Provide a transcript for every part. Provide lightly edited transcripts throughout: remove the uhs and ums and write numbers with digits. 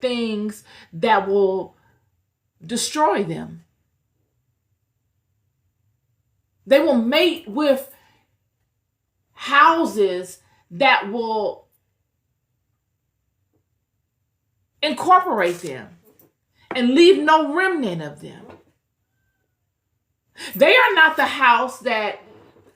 things that will destroy them. They will mate with houses that will incorporate them and leave no remnant of them. They are not the house that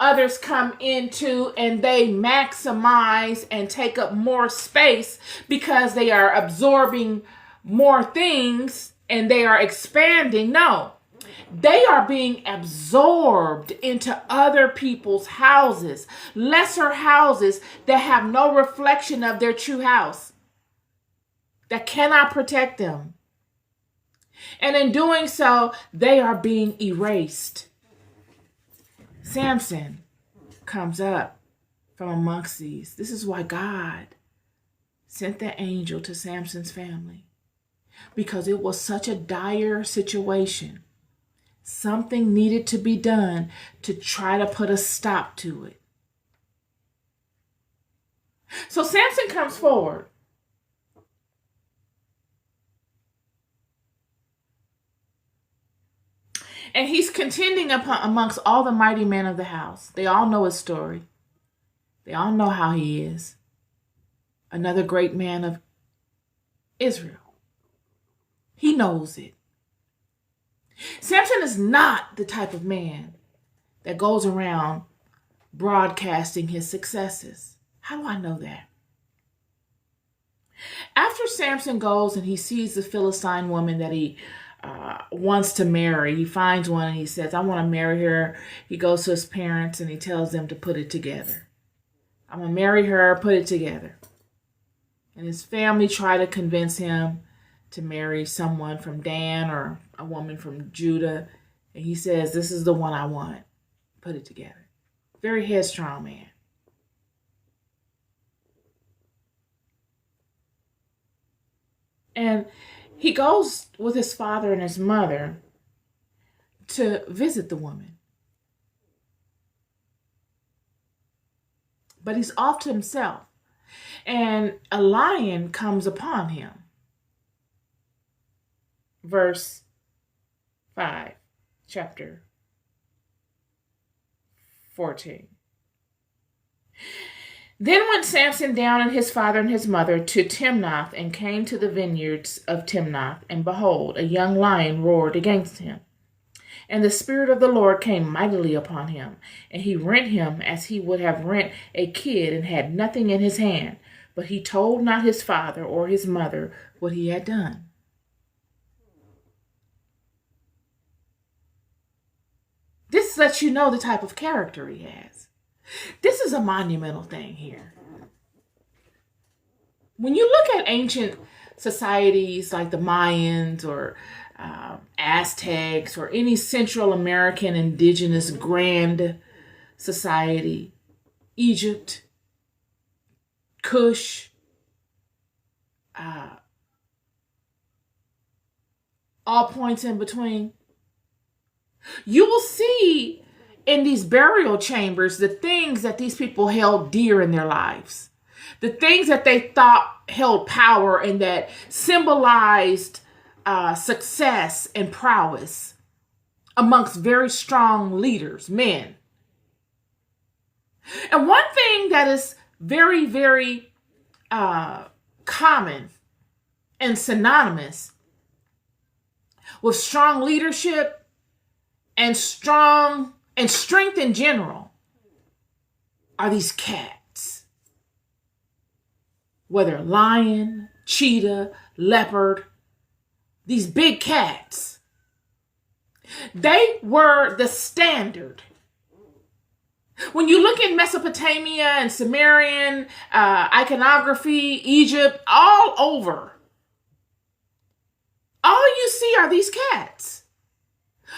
others come into and they maximize and take up more space because they are absorbing more things and they are expanding. No, they are being absorbed into other people's houses, lesser houses that have no reflection of their true house, that cannot protect them. And in doing so, they are being erased. Samson comes up from amongst these. This is why God sent the angel to Samson's family, because it was such a dire situation. Something needed to be done to try to put a stop to it. So Samson comes forward. And he's contending amongst all the mighty men of the house. They all know his story. They all know how he is. Another great man of Israel. He knows it. Samson is not the type of man that goes around broadcasting his successes. How do I know that? After Samson goes and he sees the Philistine woman that he wants to marry. He finds one and he says, I want to marry her. He goes to his parents and he tells them to put it together. I'm going to marry her, put it together. And his family try to convince him to marry someone from Dan or a woman from Judah. And he says, this is the one I want. Put it together. Very headstrong man. And he goes with his father and his mother to visit the woman. But he's off to himself. And a lion comes upon him. Verse 5, chapter 14. Then went Samson down and his father and his mother to Timnath, and came to the vineyards of Timnath, and behold, a young lion roared against him. And the Spirit of the Lord came mightily upon him, and he rent him as he would have rent a kid, and had nothing in his hand. But he told not his father or his mother what he had done. This lets you know the type of character he has. This is a monumental thing here. When you look at ancient societies like the Mayans or Aztecs or any Central American indigenous grand society, Egypt, Kush, all points in between, you will see in these burial chambers the things that these people held dear in their lives, the things that they thought held power and that symbolized success and prowess amongst very strong leaders, men. And one thing that is very, very common and synonymous with strong leadership and strength in general are these cats. Whether lion, cheetah, leopard, these big cats. They were the standard. When you look in Mesopotamia and Sumerian iconography, Egypt, all over, all you see are these cats.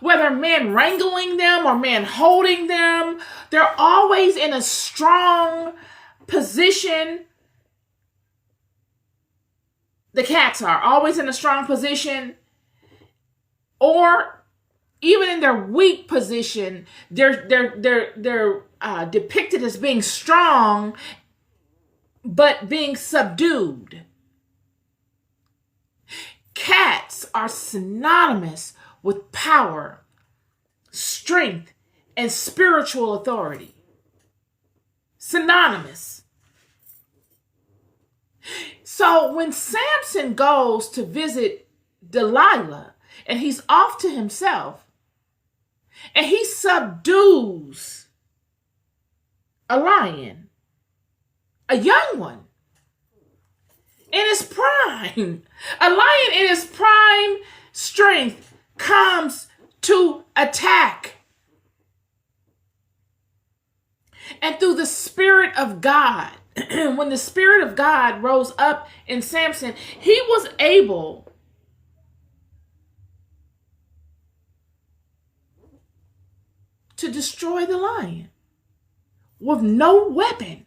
Whether men wrangling them or men holding them, they're always in a strong position. The cats are always in a strong position, or even in their weak position, they're depicted as being strong, but being subdued. are synonymous with power, strength, and spiritual authority. Synonymous. So when Samson goes to visit Delilah and he's off to himself and he subdues a lion, a young one, in his prime, a lion in his prime strength comes to attack. And through the Spirit of God, when the Spirit of God rose up in Samson, he was able to destroy the lion with no weapon.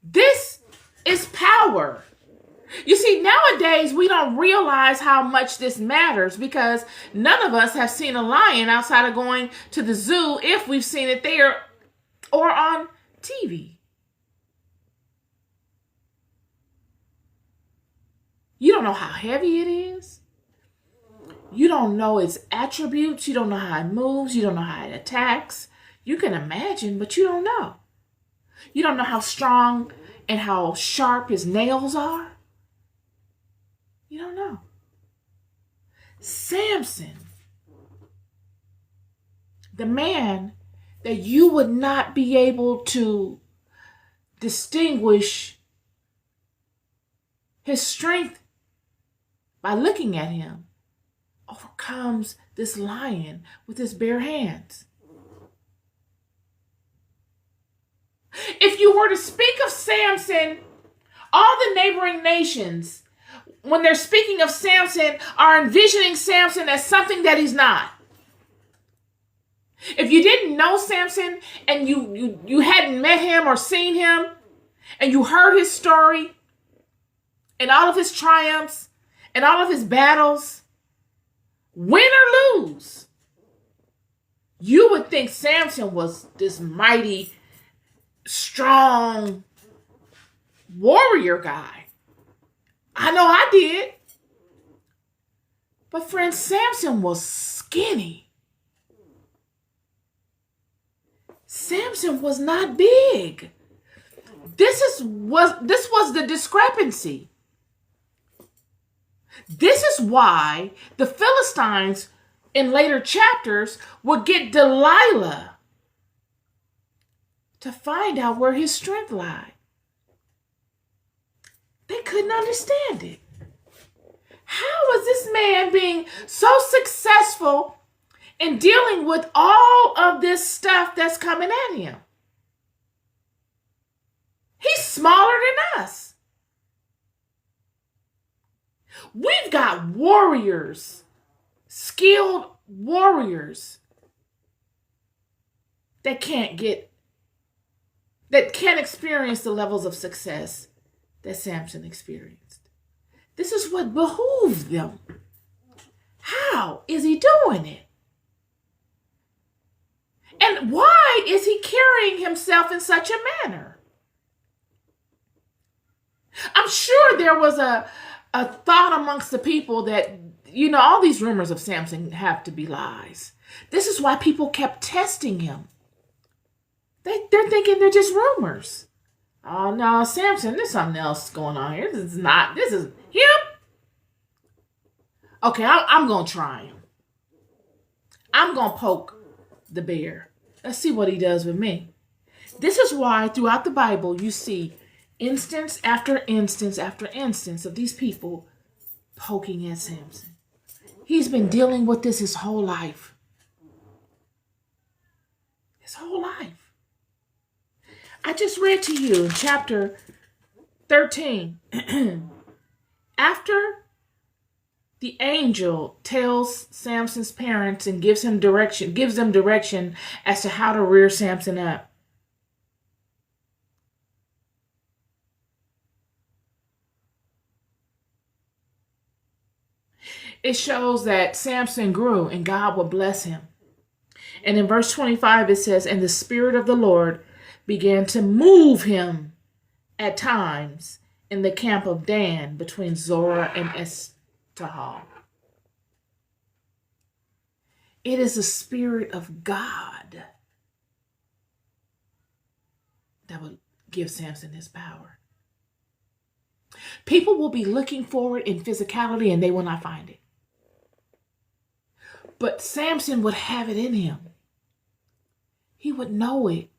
This is power. You see, nowadays we don't realize how much this matters because none of us have seen a lion outside of going to the zoo if we've seen it there or on TV. You don't know how heavy it is. You don't know its attributes. You don't know how it moves. You don't know how it attacks. You can imagine, but you don't know. You don't know how strong and how sharp his nails are. You don't know. Samson, the man that you would not be able to distinguish his strength by looking at him, overcomes this lion with his bare hands. If you were to speak of Samson, all the neighboring nations, when they're speaking of Samson, are envisioning Samson as something that he's not. If you didn't know Samson and you hadn't met him or seen him, and you heard his story and all of his triumphs and all of his battles, win or lose, you would think Samson was this mighty, strong warrior guy. I know I did. But friend, Samson was skinny. Samson was not big. This was the discrepancy. This is why the Philistines in later chapters would get Delilah to find out where his strength lied. They couldn't understand it. How was this man being so successful in dealing with all of this stuff that's coming at him? He's smaller than us. We've got warriors, skilled warriors that can't experience the levels of success that Samson experienced. This is what behooved them. How is he doing it? And why is he carrying himself in such a manner? I'm sure there was a thought amongst the people that, all these rumors of Samson have to be lies. This is why people kept testing him. They're thinking they're just rumors. Oh no, Samson, there's something else going on here. This is him. Okay, I'm going to try him. I'm going to poke the bear. Let's see what he does with me. This is why throughout the Bible you see instance after instance after instance of these people poking at Samson. He's been dealing with this his whole life. His whole life. I just read to you in chapter 13. After the angel tells Samson's parents and gives them direction as to how to rear Samson up. It shows that Samson grew and God would bless him. And in verse 25 it says, "And the Spirit of the Lord began to move him at times, in the camp of Dan between Zorah and Eshtaol. It is the Spirit of God that will give Samson his power. People will be looking for it in physicality and they will not find it. But Samson would have it in him. He would know it.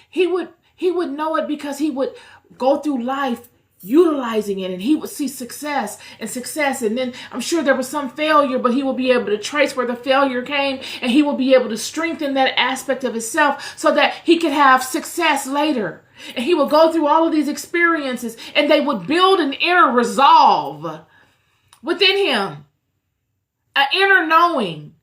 He would know it because he would go through life utilizing it, and he would see success, and then I'm sure there was some failure, but he will be able to trace where the failure came, and he will be able to strengthen that aspect of himself so that he could have success later. And he will go through all of these experiences, and they would build an inner resolve within him, an inner knowing,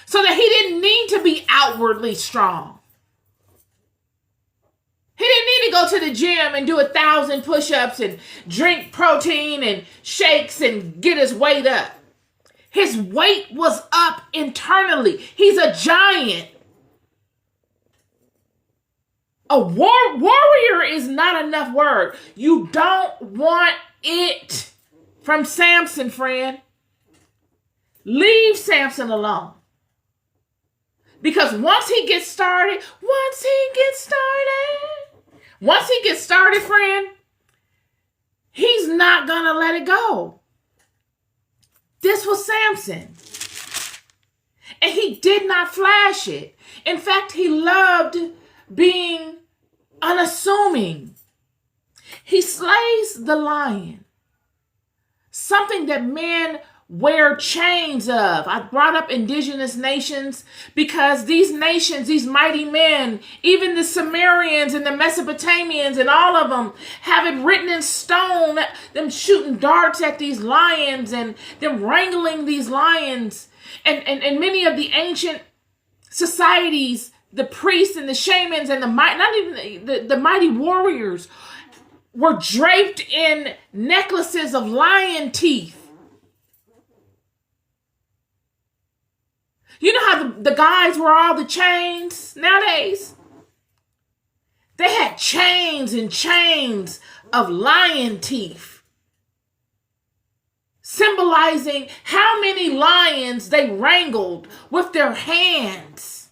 so that he didn't need to be outwardly strong. He didn't need to go to the gym and do 1,000 push-ups and drink protein and shakes and get his weight up. His weight was up internally. He's a giant. A warrior is not enough word. You don't want it from Samson, friend. Leave Samson alone. Because once he gets started, friend, he's not going to let it go. This was Samson. And he did not flash it. In fact, he loved being unassuming. He slays the lion, something that men wear chains of. I brought up indigenous nations because these nations, these mighty men, even the Sumerians and the Mesopotamians and all of them have it written in stone, them shooting darts at these lions and them wrangling these lions. And many of the ancient societies, the priests and the shamans and the mighty warriors were draped in necklaces of lion teeth. You know how the guys wear all the chains nowadays? They had chains and chains of lion teeth, symbolizing how many lions they wrangled with their hands.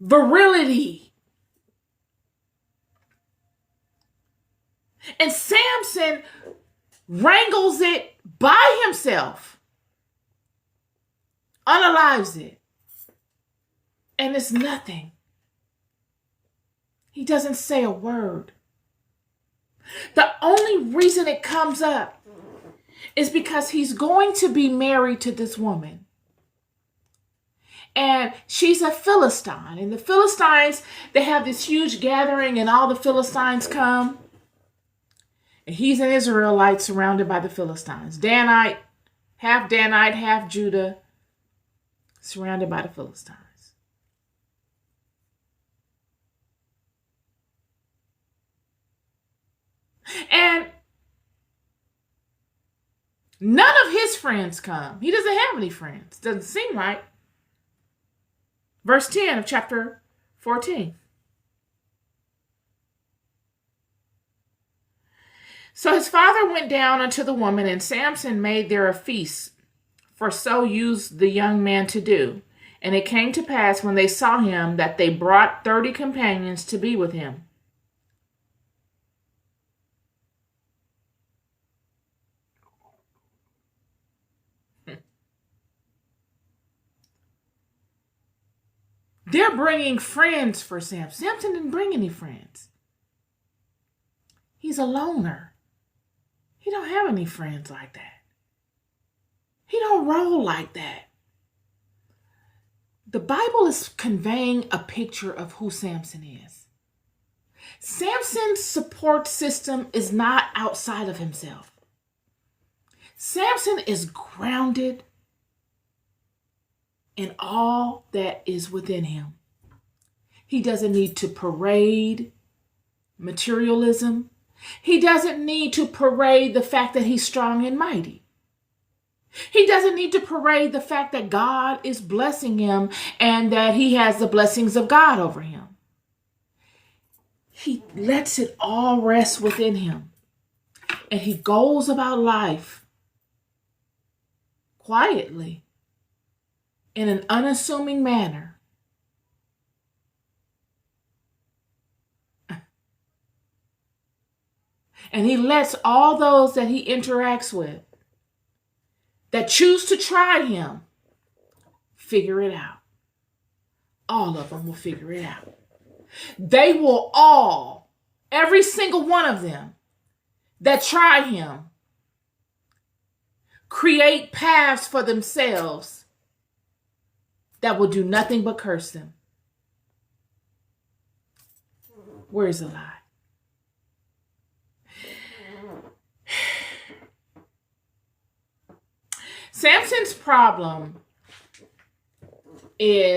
Virility. And Samson wrangles it by himself, unalives it, and it's nothing. He doesn't say a word. The only reason it comes up is because he's going to be married to this woman. And she's a Philistine. And the Philistines, they have this huge gathering and all the Philistines come. And he's an Israelite surrounded by the Philistines. Danite, half Judah, surrounded by the Philistines. And none of his friends come. He doesn't have any friends. Doesn't seem right. Verse 10 of chapter 14. So his father went down unto the woman, and Samson made there a feast, for so used the young man to do. And it came to pass when they saw him that they brought 30 companions to be with him. They're bringing friends for Samson. Samson didn't bring any friends. He's a loner. He don't have any friends like that. He don't roll like that. The Bible is conveying a picture of who Samson is. Samson's support system is not outside of himself. Samson is grounded in all that is within him. He doesn't need to parade materialism. He doesn't need to parade the fact that he's strong and mighty. He doesn't need to parade the fact that God is blessing him and that he has the blessings of God over him. He lets it all rest within him. And he goes about life quietly, in an unassuming manner. And he lets all those that he interacts with that choose to try him figure it out. All of them will figure it out. They will all, every single one of them that try him, create paths for themselves that will do nothing but curse them. Where is the lie? Samson's problem is